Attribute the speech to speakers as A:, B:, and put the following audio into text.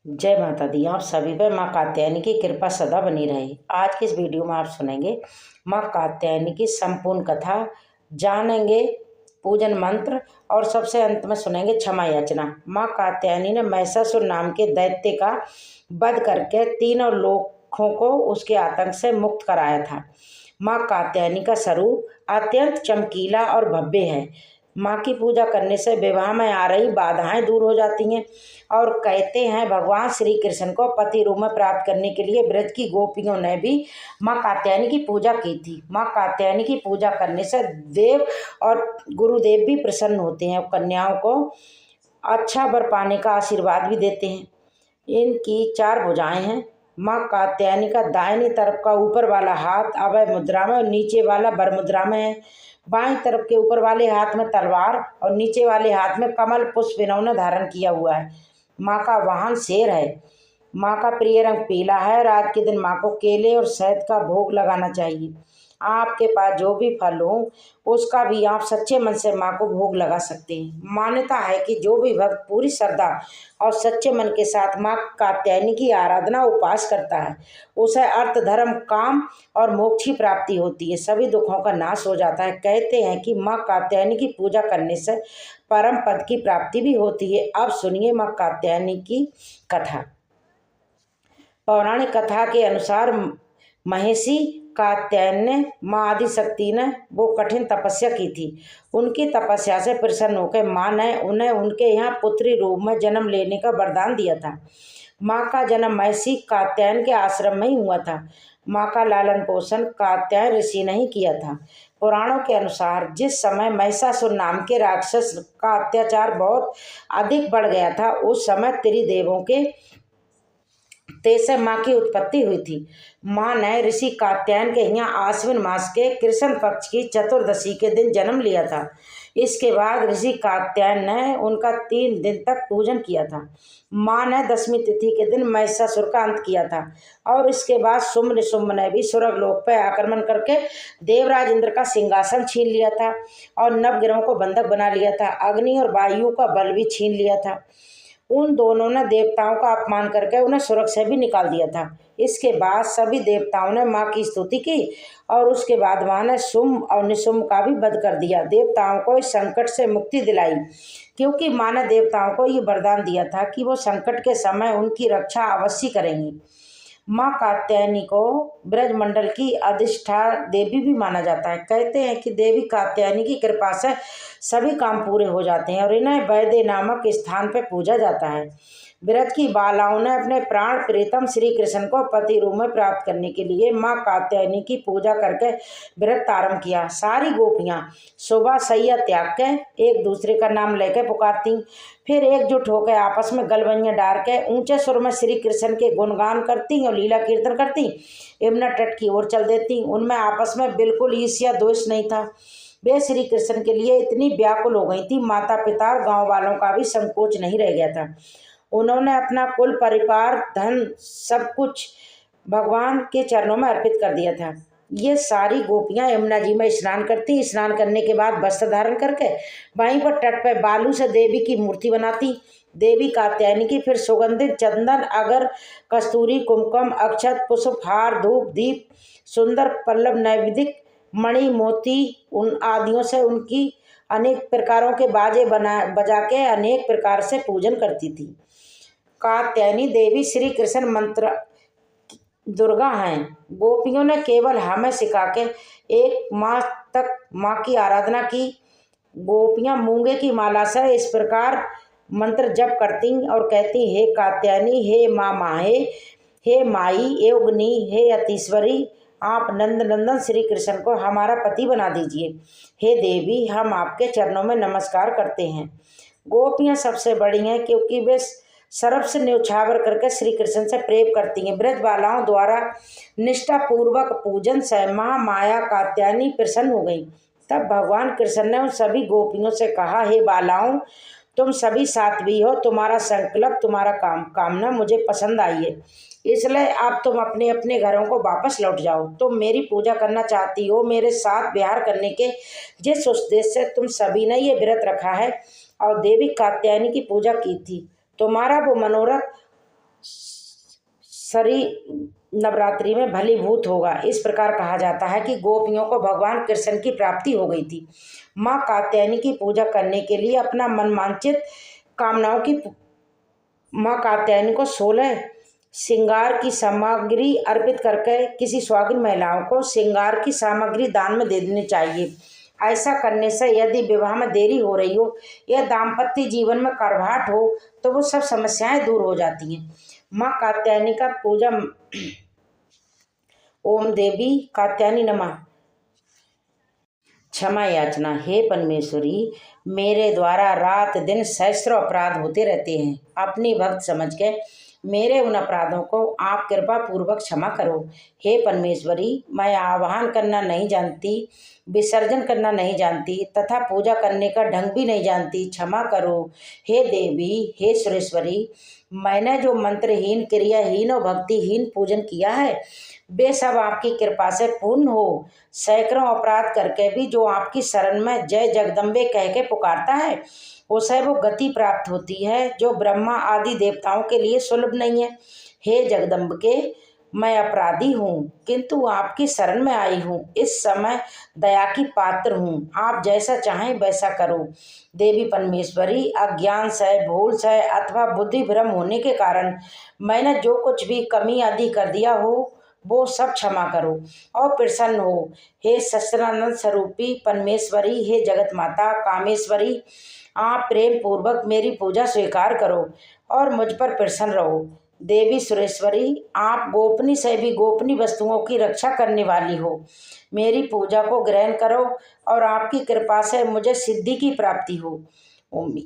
A: जय माता दी। आप सभी पर माँ कात्यायनी की कृपा सदा बनी रहे। आज की इस वीडियो में आप सुनेंगे माँ कात्यायनी की संपूर्ण कथा, जानेंगे पूजन मंत्र और सबसे अंत में सुनेंगे क्षमा याचना। माँ कात्यायनी ने महिषासुर नाम के दैत्य का वध करके तीनों लोकों को उसके आतंक से मुक्त कराया था। माँ कात्यायनी का स्वरूप अत्यंत चमकीला और भव्य है। माँ की पूजा करने से विवाह में आ रही बाधाएं दूर हो जाती हैं और कहते हैं भगवान श्री कृष्ण को पति रूप में प्राप्त करने के लिए ब्रज की गोपियों ने भी माँ कात्यायनी की पूजा की थी। माँ कात्यायनी की पूजा करने से देव और गुरुदेव भी प्रसन्न होते हैं और कन्याओं को अच्छा वर पाने का आशीर्वाद भी देते हैं। इनकी 4 भुजाएं हैं। माँ कात्यायनी का दाहिनी तरफ का ऊपर वाला हाथ अभय मुद्रा में और नीचे वाला वर मुद्रा में है। बाईं तरफ के ऊपर वाले हाथ में तलवार और नीचे वाले हाथ में कमल पुष्प इन्होंने धारण किया हुआ है। माँ का वाहन शेर है। माँ का प्रिय रंग पीला है। रात के दिन माँ को केले और शहद का भोग लगाना चाहिए। आपके पास जो भी फल हो उसका भी आप सच्चे मन से माँ को भोग लगा सकते हैं। मान्यता है कि जो भी भक्त पूरी श्रद्धा और सच्चे मन के साथ माँ कात्यायनी की आराधना उपास करता है उसे अर्थ धर्म काम और मोक्ष की प्राप्ति होती है, सभी दुखों का नाश हो जाता है। कहते हैं कि माँ कात्यायनी की पूजा करने से परम पद की प्राप्ति भी होती है। अब सुनिए माँ कात्यायनी की कथा। पौराणिक कथा के अनुसार महिषी कात्यायनी माँ आदिशक्ति ने वो कठिन तपस्या की थी। उनकी तपस्या से प्रसन्न होकर माँ ने उन्हें उनके यहाँ पुत्री रूप में जन्म लेने का वरदान दिया था। माँ का जन्म महिषी कात्यायन के आश्रम में ही हुआ था। माँ का लालन पोषण कात्यायन ऋषि ने ही किया था। पुराणों के अनुसार जिस समय महिषासुर नाम के राक्षस का अत्याचार बहुत अधिक बढ़ गया था उस समय त्रिदेवों के तेज से माँ की उत्पत्ति हुई थी। माँ ने ऋषि कात्यायन के यहाँ आश्विन मास के कृष्ण पक्ष की चतुर्दशी के दिन जन्म लिया था। इसके बाद ऋषि कात्यायन ने उनका 3 दिन तक पूजन किया था। माँ ने 10वीं तिथि के दिन महिषासुर का अंत किया था और इसके बाद शुंभ निशुंभ ने भी स्वर्गलोक पर आक्रमण करके देवराज इंद्र का सिंहासन छीन लिया था और नवग्रहों को बंधक बना लिया था। अग्नि और वायु का बल भी छीन लिया था। उन दोनों ने देवताओं का अपमान करके उन्हें स्वर्ग से भी निकाल दिया था। इसके बाद सभी देवताओं ने माँ की स्तुति की और उसके बाद माँ ने शुंभ और निशुंभ का भी वध कर दिया। देवताओं को इस संकट से मुक्ति दिलाई क्योंकि माँ ने देवताओं को ये वरदान दिया था कि वो संकट के समय उनकी रक्षा अवश्य करेंगी। माँ कात्यायनी को ब्रजमंडल की अधिष्ठान देवी भी माना जाता है। कहते हैं कि देवी कात्यायनी की कृपा से सभी काम पूरे हो जाते हैं और इन्हें वैद्य नामक स्थान पर पूजा जाता है। ब्रज की बालाओं ने अपने प्राण प्रीतम श्री कृष्ण को पति रूप में प्राप्त करने के लिए माँ कात्यायनी की पूजा करके व्रत आरंभ किया। सारी गोपियाँ सुबह सैया त्याग के एक दूसरे का नाम लेकर पुकारती, फिर एकजुट होकर आपस में गलबैयाँ डाल के ऊंचे सुर में श्री कृष्ण के गुणगान करती और लीला कीर्तन करती, यमुना तट की ओर चल देती। उनमें आपस में बिल्कुल ईर्ष्या द्वेष नहीं था। वे श्री कृष्ण के लिए इतनी व्याकुल हो गई थी, माता पिता और गांव वालों का भी संकोच नहीं रह गया था। उन्होंने अपना कुल परिवार धन सब कुछ भगवान के चरणों में अर्पित कर दिया था। ये सारी गोपियां यमुना जी में स्नान करती, स्नान करने के बाद वस्त्र धारण करके वहीं पर तट पर बालू से देवी की मूर्ति बनाती। देवी कात्यायनी की फिर सुगंधित चंदन अगर कस्तूरी कुमकुम अक्षत पुष्प हार धूप दीप सुंदर पल्लव नैवेदिक मणि मोती उन आदियों से उनकी अनेक प्रकारों के बाजे बजा के अनेक प्रकार से पूजन करती थी। कात्यायनी देवी श्री कृष्ण मंत्र दुर्गा हैं। गोपियों ने केवल हमें सिखा के 1 माह तक माँ की आराधना की। गोपियाँ मूंगे की माला से इस प्रकार मंत्र जप करती और कहती, हे कात्यायनी, हे माँ माहे, हे माई योगिनी, हे अतीश्वरी, आप नंद नंदन श्री कृष्ण को हमारा पति बना दीजिए। हे देवी, हम आपके चरणों में नमस्कार करते हैं। गोपियाँ सबसे बड़ी हैं क्योंकि वे सर्व से न्यौछावर करके श्री कृष्ण से प्रेम करती हैं। ब्रज बालाओं द्वारा निष्ठापूर्वक पूजन से माया कात्यायनी प्रसन्न हो गई। तब भगवान कृष्ण ने उन सभी गोपियों से कहा, हे बालाओं, तुम सभी साध्वी हो, तुम्हारा संकल्प तुम्हारा कामना मुझे पसंद आई है, इसलिए अब तुम अपने अपने घरों को वापस लौट जाओ। तुम मेरी पूजा करना चाहती हो, मेरे साथ विहार करने के जिस उद्देश्य से तुम सभी ने ये व्रत रखा है और देवी कात्यायनी की पूजा की थी, तुम्हारा वो मनोरथ सरी नवरात्रि में भलीभूत होगा। इस प्रकार कहा जाता है कि गोपियों को भगवान कृष्ण की प्राप्ति हो गई थी। माँ कात्यायनी की पूजा करने के लिए अपना मनवांछित कामनाओं की माँ कात्यायनी को 16 श्रृंगार की सामग्री अर्पित करके किसी सुहागिन महिलाओं को श्रृंगार की सामग्री दान में दे देनी चाहिए। ऐसा करने से यदि विवाह में देरी हो रही हो या दाम्पत्य जीवन में कड़वाहट हो तो वो सब समस्याएं दूर हो जाती हैं। माँ कात्यायनी का पूजा। ओम देवी कात्यायनी नमः। क्षमा याचना। हे परमेश्वरी, मेरे द्वारा रात दिन सहस्रों अपराध होते रहते हैं। अपनी भक्त समझ के मेरे उन अपराधों को आप कृपा पूर्वक क्षमा करो। हे परमेश्वरी, मैं आवाहन करना नहीं जानती, विसर्जन करना नहीं जानती तथा पूजा करने का ढंग भी नहीं जानती, क्षमा करो। हे देवी, हे सुरेश्वरी, मैंने जो मंत्रहीन, क्रियाहीन और भक्तिहीन पूजन किया है वे सब आपकी कृपा से पूर्ण हो। सैकड़ों अपराध करके भी जो आपकी शरण में जय जगदम्बे कह के पुकारता है उसे वो गति प्राप्त होती है जो ब्रह्मा आदि देवताओं के लिए सुलभ नहीं है। हे जगदम्बके, मैं अपराधी हूँ किंतु आपकी शरण में आई हूँ। इस समय दया की पात्र हूँ। आप जैसा चाहें वैसा करो। देवी परमेश्वरी, अज्ञान से, भूल से अथवा बुद्धि भ्रम होने के कारण मैंने जो कुछ भी कमी आदि कर दिया हो वो सब क्षमा करो और प्रसन्न हो। हे सच्चिदानंद स्वरूपी परमेश्वरी, हे जगत माता कामेश्वरी, आप प्रेम पूर्वक मेरी पूजा स्वीकार करो और मुझ पर प्रसन्न रहो। देवी सुरेश्वरी, आप गोपनीय से भी गोपनीय वस्तुओं की रक्षा करने वाली हो। मेरी पूजा को ग्रहण करो और आपकी कृपा से मुझे सिद्धि की प्राप्ति हो। ओम।